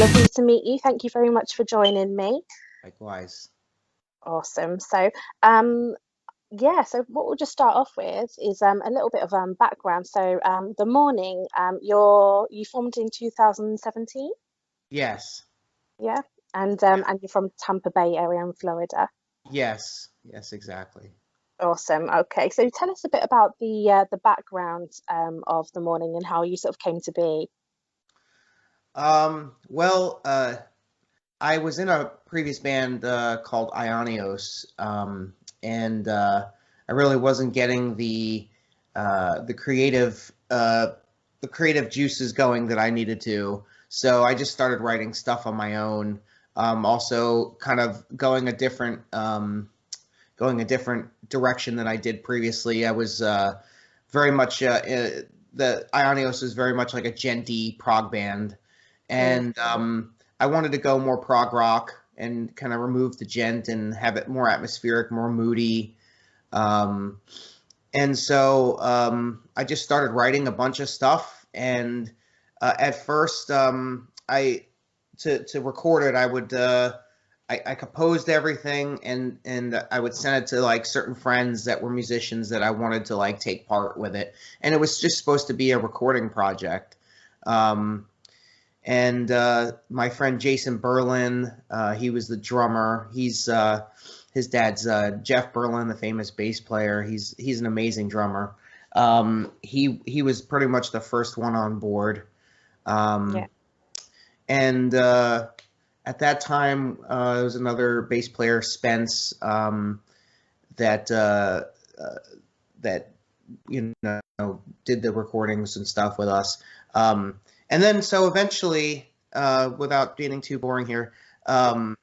lovely to meet you. Thank you very much for joining me. Likewise. Awesome. Um, so what we'll just start off with is a little bit of background. The Mourning, you formed in 2017, Yes. yeah, Yeah. and you're from Tampa Bay area in Florida. Yes. Yes, exactly. Awesome. Okay, so tell us a bit about the background of the Mourning and how you sort of came to be. Well, I was in a previous band called Ionios, and I really wasn't getting the the creative juices going that I needed to. So I just started writing stuff on my own. Also, kind of going a different direction than I did previously. I was very much the Ionios is very much like a genty prog band, Mm, and I wanted to go more prog rock and kind of remove the gent and have it more atmospheric, more moody. Um, and so I just started writing a bunch of stuff. And at first, I to record it, I composed everything and I would send it to like certain friends that were musicians that I wanted to like take part with it. And it was just supposed to be a recording project. Um, and my friend Jason Berlin, he was the drummer. His dad's Jeff Berlin, the famous bass player. He's an amazing drummer. He was pretty much the first one on board. yeah. Um, and At that time, there was another bass player, Spence, that uh, that you know did the recordings and stuff with us. And then so eventually, without getting too boring here, um,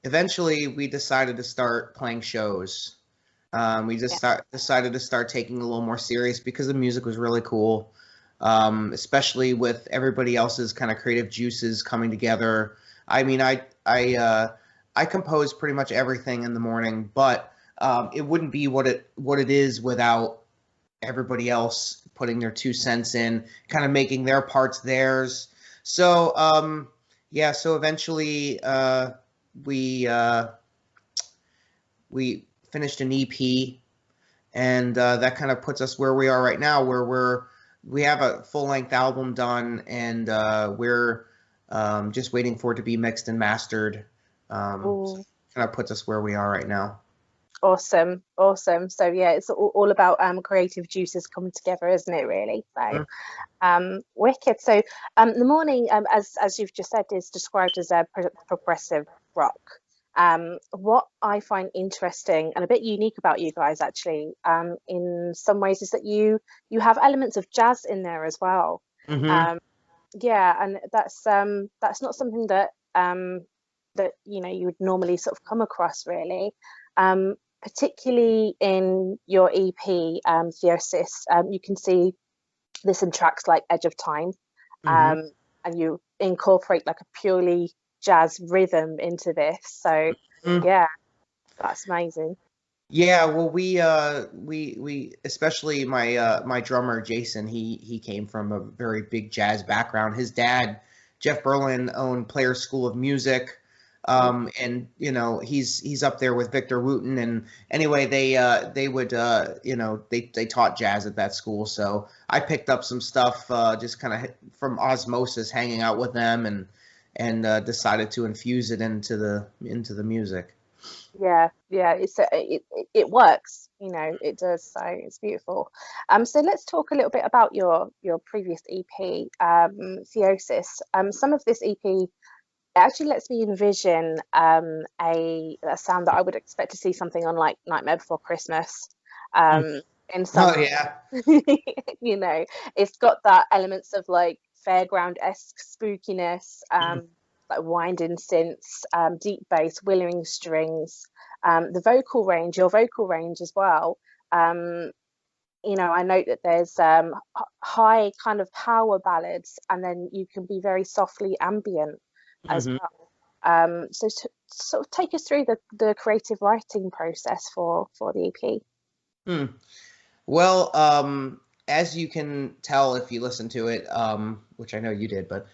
eventually we decided to start playing shows. We just Yeah. decided to start taking it a little more serious because the music was really cool, especially with everybody else's kind of creative juices coming together. I mean, I compose pretty much everything in the morning, but it wouldn't be what it is without everybody else putting their 2 cents in, kind of making their parts theirs. So yeah, so eventually we uh, we finished an EP, and that kind of puts us where we are right now, where we have a full length album done, and we're just waiting for it to be mixed and mastered. So Ooh, kind of puts us where we are right now. awesome. Awesome. So yeah, it's all about creative juices coming together, isn't it, really? Wicked. The Morning, as you've just said, is described as a progressive rock. What I find interesting and a bit unique about you guys, actually, in some ways, is that you have elements of jazz in there as well. Hmm. Um, yeah, and that's not something that you would normally sort of come across, really. Particularly in your EP, Theosis, you can see there's some tracks like Edge of Time, Hmm. um, and you incorporate like a purely jazz rhythm into this. So yeah, that's amazing. Yeah, well, we especially my drummer Jason. He came from a very big jazz background. His dad, Jeff Berlin, owned Players School of Music, Mm. and he's up there with Victor Wooten. And anyway, they would they taught jazz at that school. So I picked up some stuff just kind of from osmosis, hanging out with them, and decided to infuse it into the music. Yeah, it works, it does. So it's beautiful. So let's talk a little bit about your previous EP, Theosis. Some of this EP it actually lets me envision a sound that I would expect to see something on like Nightmare Before Christmas. In some Oh way, yeah. you know, it's got that elements of like fairground-esque spookiness, like winding synths, deep bass, willowing strings, the vocal range, your vocal range as well. Um, I note that there's high kind of power ballads, and then you can be very softly ambient as Hmm. well. So to sort of take us through the creative writing process for the EP. Hmm. Well, as you can tell if you listen to it, which I know you did, but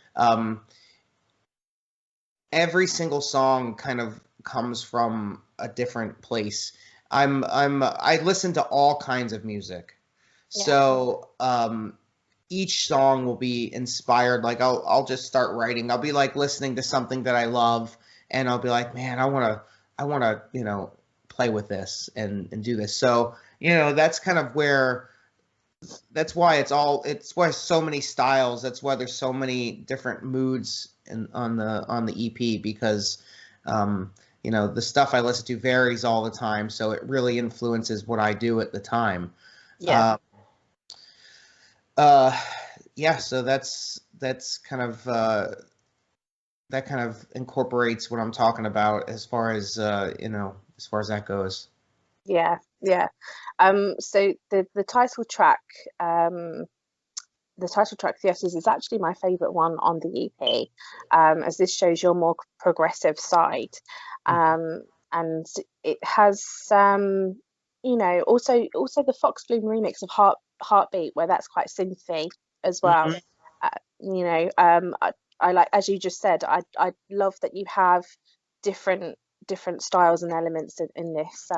every single song kind of comes from a different place. I listen to all kinds of music. Yeah. So each song will be inspired. Like I'll just start writing. I'll be like listening to something that I love, and I'll be like, man, I wanna play with this and do this. So that's kind of where that's why it's why so many styles. That's why there's so many different moods on the EP because the stuff I listen to varies all the time, so it really influences what I do at the time. Yeah. Uh, uh, yeah, so that's kind of that kind of incorporates what I'm talking about as far as as far as that goes. Yeah. Yeah. So the title track, um, the title track Theosis is actually my favorite one on the EP, as this shows your more progressive side, um, and it has also the Fox Bloom remix of Heartbeat, where that's quite synthy as well. Mm-hmm. I like, as you just said, I love that you have different different styles and elements in this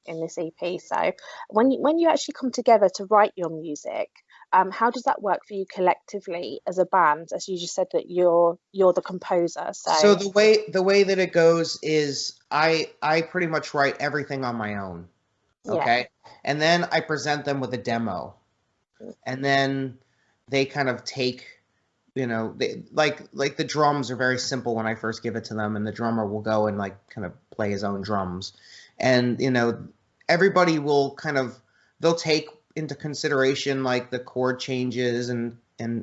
in this EP. So when you actually come together to write your music, how does that work for you collectively as a band? As you just said that you're the composer, So so the way that it goes is I pretty much write everything on my own, yeah, okay? And then I present them with a demo. And then they kind of take, like the drums are very simple when I first give it to them, and the drummer will go and like kind of play his own drums. And everybody will kind of they'll take into consideration like the chord changes and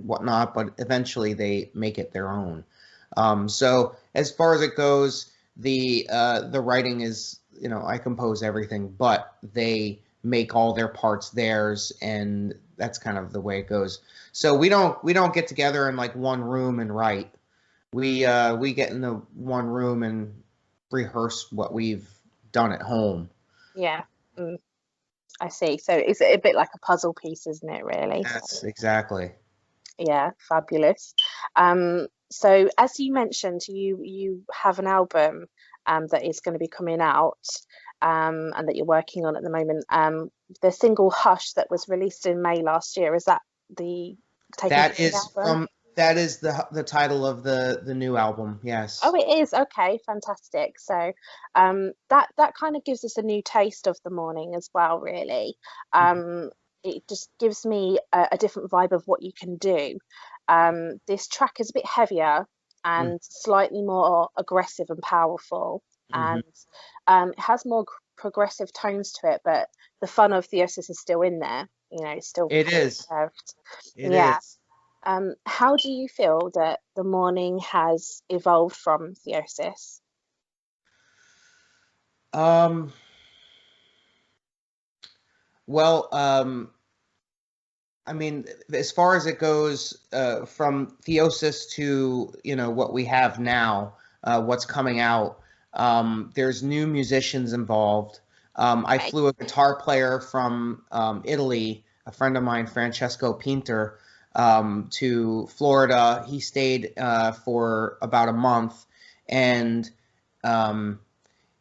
whatnot, but eventually they make it their own. So as far as it goes, the writing is, I compose everything, but they make all their parts theirs, and that's kind of the way it goes. So we don't get together in like one room and write. We get in the one room and rehearse what we've done at home. yeah. mm, I see. So it's a bit like a puzzle piece, isn't it, really? So Yes, exactly. yeah, fabulous. So as you mentioned, you have an album that is going to be coming out, and that you're working on at the moment. The single Hush that was released in May last year, is that the taken That from the is album? from that is the title of the new album. Oh, Yes. it is. Okay, fantastic. So, that kind of gives us a new taste of the morning as well, really. Um, it just gives me a different vibe of what you can do. This track is a bit heavier and slightly more aggressive and powerful, Mm-hmm. and it has more progressive tones to it, but the fun of Theosis is still in there. It's still It kind of is. preserved. It Yeah. is. How do you feel that the morning has evolved from theosis? Um, well, I mean, as far as it goes, from Theosis to what we have now, what's coming out. There's new musicians involved. I Okay. flew a guitar player from Italy, a friend of mine, Francesco Pinter, to Florida. He stayed for about a month, and um,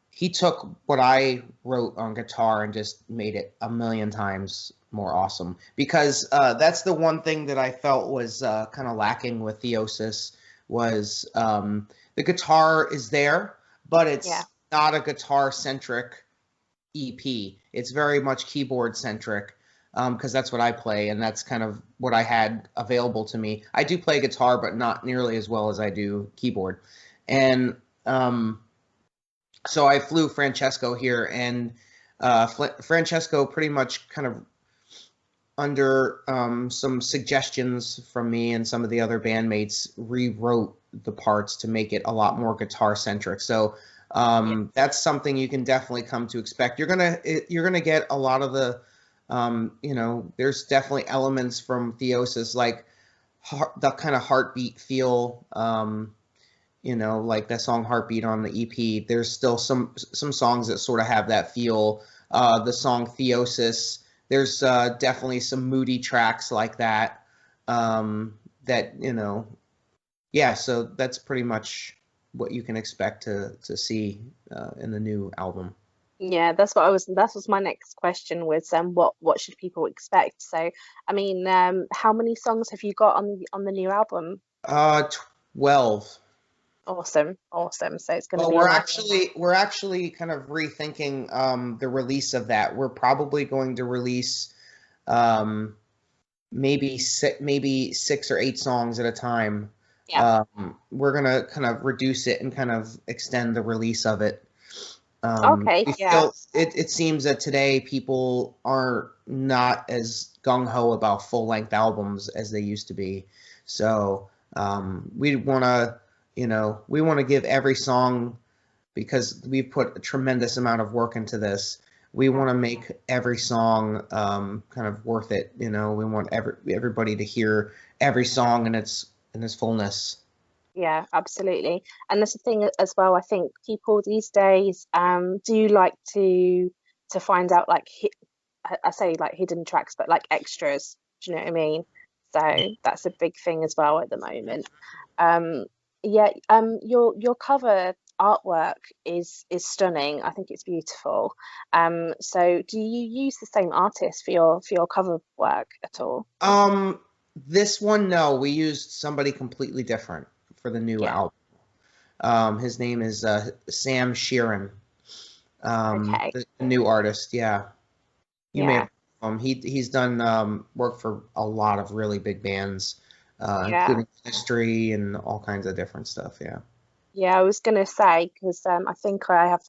he took what I wrote on guitar and just made it a million times more awesome. Because that's the one thing that I felt was kind of lacking with Theosis was the guitar is there, but Yeah. it's not a guitar centric EP. It's very much keyboard centric because that's what I play, and that's kind of what I had available to me. I do play guitar, but not nearly as well as I do keyboard. And so I flew Francesco here, and Francesco pretty much kind of under some suggestions from me and some of the other bandmates rewrote the parts to make it a lot more guitar centric. So Yeah. that's something you can definitely come to expect. You're gonna get a lot of the there's definitely elements from Theosis like the kind of heartbeat feel. Like that song Heartbeat on the EP, there's still some songs that sort of have that feel. The song Theosis, there's definitely some moody tracks like that. That yeah. So that's pretty much what you can expect to see in the new album. Yeah, that was my next question was what should people expect? So, I mean, how many songs have you got on the new album? 12. Awesome, awesome. So it's going to Well, be a we're nice. actually kind of rethinking the release of that. We're probably going to release um, maybe 6 or 8 songs at a time. Yeah. We're gonna kind of reduce it and kind of extend the release of it. Okay, We yeah. feel it seems that today people are not as gung ho about full length albums as they used to be. So we want to, we want to give every song, because we've put a tremendous amount of work into this. We want to make every song kind of worth it. We want everybody to hear every song in its fullness. Yeah, absolutely. And that's the thing as well. I think people these days do like to find out like I say like hidden tracks, but like extras. Do you know what I mean? So that's a big thing as well at the moment. Um, yeah, your cover artwork is stunning. I think it's beautiful. So do you use the same artist for your cover work at all? Um, this one, no, we used somebody completely different for the new Yeah. album. His name is Sam Sheeran, Okay. the new artist. Yeah, you may have Yeah. he's done work for a lot of really big bands, Yeah. including History and all kinds of different stuff. Yeah. Yeah, I was gonna say because I think I have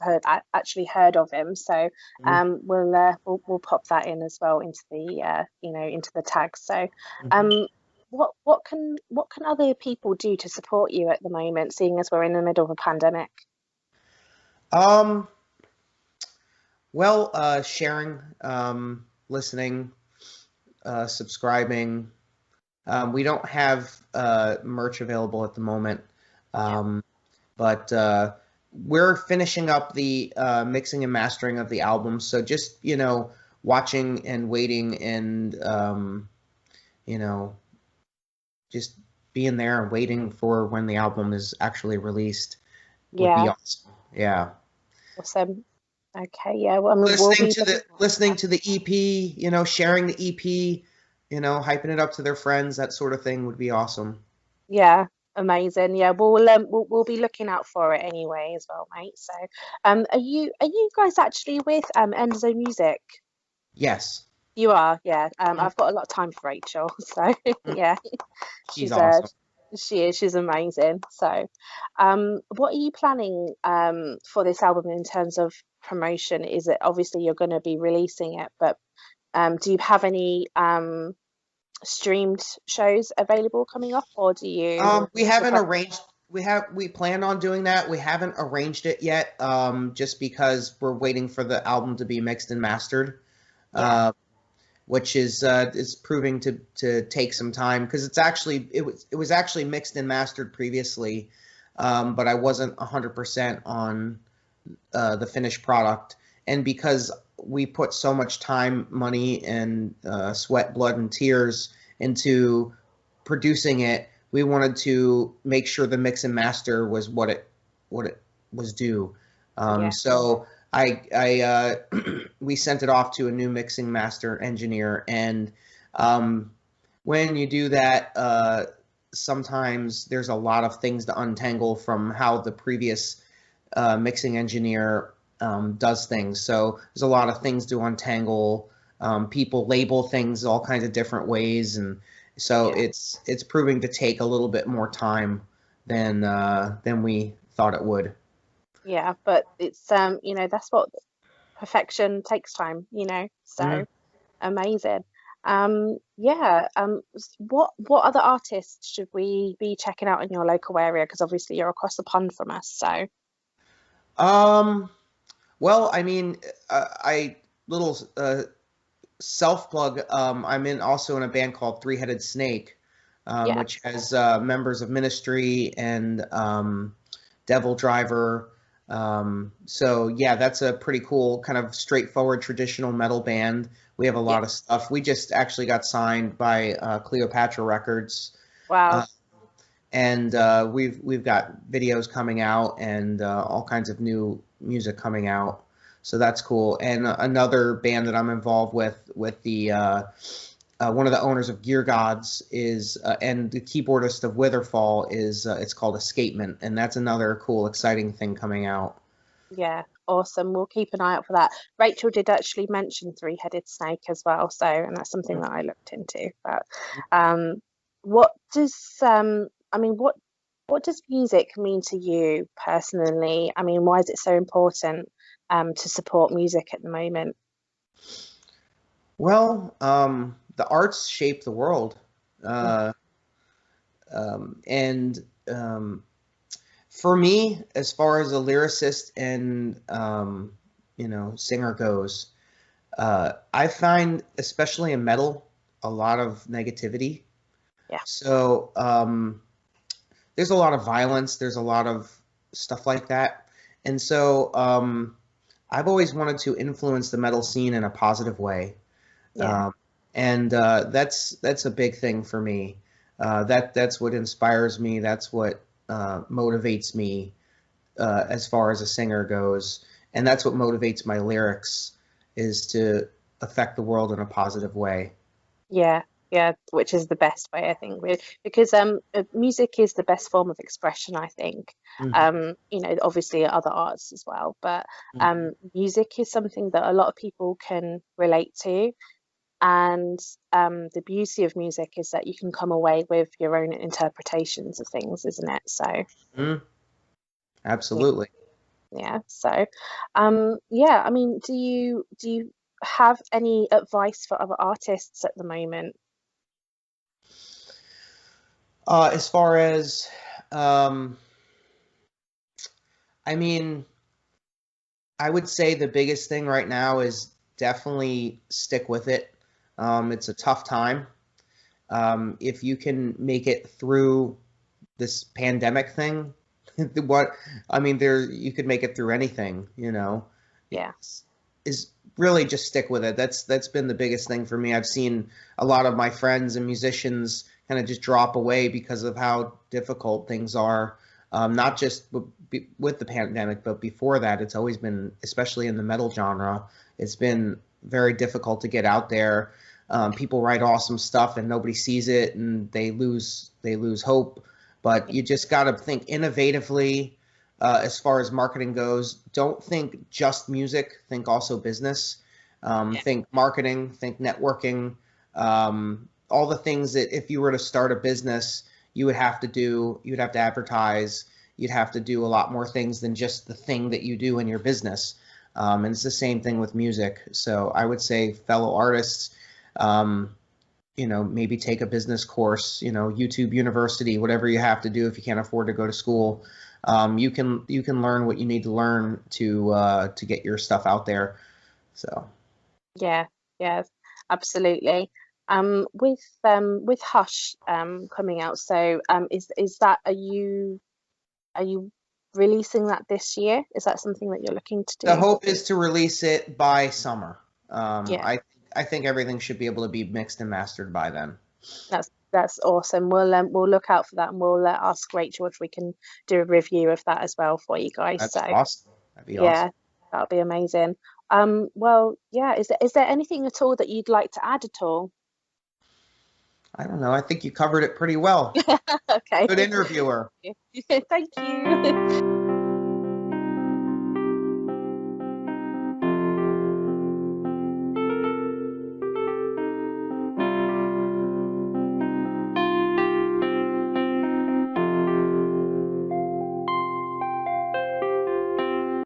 actually heard of him, so Mhm. we'll pop that in as well into the into the tag. So, Mhm. um, what can other people do to support you at the moment, seeing as we're in the middle of a pandemic? Um, well, sharing, listening, subscribing. We don't have merch available at the moment, Yeah, um, but we're finishing up the mixing and mastering of the album. So just, watching and waiting and, you know, just being there and waiting for when the album is actually released would be yeah, awesome. Yeah. awesome. Okay, yeah. Well, I mean, we'll be looking forward to Listening that. to the EP, sharing the EP, hyping it up to their friends, that sort of thing would be awesome. Yeah, amazing. Yeah, we'll be looking out for it anyway as well, mate. So, are you guys actually with Enzo Music? Yes. You are, yeah. I've got a lot of time for Rachel, so Mhm. yeah, She's she's awesome. she's amazing. So, what are you planning for this album in terms of promotion? Is it obviously you're going to be releasing it, but do you have any streamed shows available coming up, or do you? We What's your haven't plan? arranged. We planned on doing that. We haven't arranged it yet. Just because we're waiting for the album to be mixed and mastered. Yeah, Uh, which is proving to take some time, because it was actually mixed and mastered previously, but I wasn't 100% on the finished product, and because we put so much time, money, and sweat, blood, and tears into producing it, we wanted to make sure the mix and master was what it was due. yeah, So we sent it off to a new mixing master engineer, and um, when you do that, sometimes there's a lot of things to untangle from how the previous mixing engineer does things. So there's a lot of things to untangle. People label things all kinds of different ways, and so yeah, it's proving to take a little bit more time than we thought it would. yeah. But it's that's what perfection takes time, Mhm. So amazing. Yeah. What other artists should we be checking out in your local area? Because obviously you're across the pond from us, so Um, well, I mean, I little self plug. I'm also in a band called Three Headed Snake, yeah, which has members of Ministry and Devil Driver. So yeah, that's a pretty cool kind of straightforward traditional metal band. We have a yeah. lot of stuff. We just actually got signed by Cleopatra Records. Uh, Wow. and we've got videos coming out and all kinds of new music coming out. So that's cool. And another band that I'm involved with the one of the owners of Gear Gods is and the keyboardist of Witherfall is it's called Escapement, and that's another cool, exciting thing coming out. Yeah, awesome. We'll keep an eye out for that. Rachel did actually mention three-headed snake as well, so and that's something that I looked into. But what does I mean, what does music mean to you personally? I mean, why is it so important to support music at the moment? Well, the arts shape the world, Mm. uh, and for me, as far as a lyricist and singer goes, I find, especially in metal, a lot of negativity. Yeah, So there's a lot of violence. There's a lot of stuff like that, and so I've always wanted to influence the metal scene in a positive way. yeah, Um, and that's a big thing for me. That's what inspires me. That's what motivates me as far as a singer goes, and that's what motivates my lyrics is to affect the world in a positive way. yeah, yeah. Which is the best way, I think, because music is the best form of expression, I think. Hmm. Obviously other arts as well, but Hmm. music is something that a lot of people can relate to. And the beauty of music is that you can come away with your own interpretations of things, isn't it? So, Hmm. yeah, Absolutely. yeah. So, yeah, I mean, do you have any advice for other artists at the moment? As far as, um, I mean, I would say the biggest thing right now is definitely stick with it. It's a tough time. If you can make it through this pandemic thing, what I mean, there you could make it through anything, Yeah, It's, is really just stick with it. That's been the biggest thing for me. I've seen a lot of my friends and musicians kind of just drop away because of how difficult things are. Not just with the pandemic, but before that, it's always been, especially in the metal genre, it's been very difficult to get out there. People write awesome stuff and nobody sees it, and they lose hope. But yeah, you just got to think innovatively as far as marketing goes. Don't think just music. Think also business. yeah, Think marketing. Think networking. All the things that if you were to start a business, you would have to do. You'd have to advertise. You'd have to do a lot more things than just the thing that you do in your business. And it's the same thing with music. So I would say fellow artists, um, maybe take a business course, YouTube University, whatever you have to do if you can't afford to go to school. You can learn what you need to learn to get your stuff out there. So yeah, yeah, absolutely. With Hush coming out, so is that are you releasing that this year? Is that something that you're looking to the do? hope is to release it by summer. Um, Yeah, I I think everything should be able to be mixed and mastered by then. that's awesome. We'll look out for that, and we'll ask Rachel if we can do a review of that as well for you guys. That's So awesome. That'd be awesome. yeah, that'll be amazing. Well, yeah, is there anything at all that you'd like to add at all? I don't know. I think you covered it pretty well. Okay. Good interviewer. Thank you.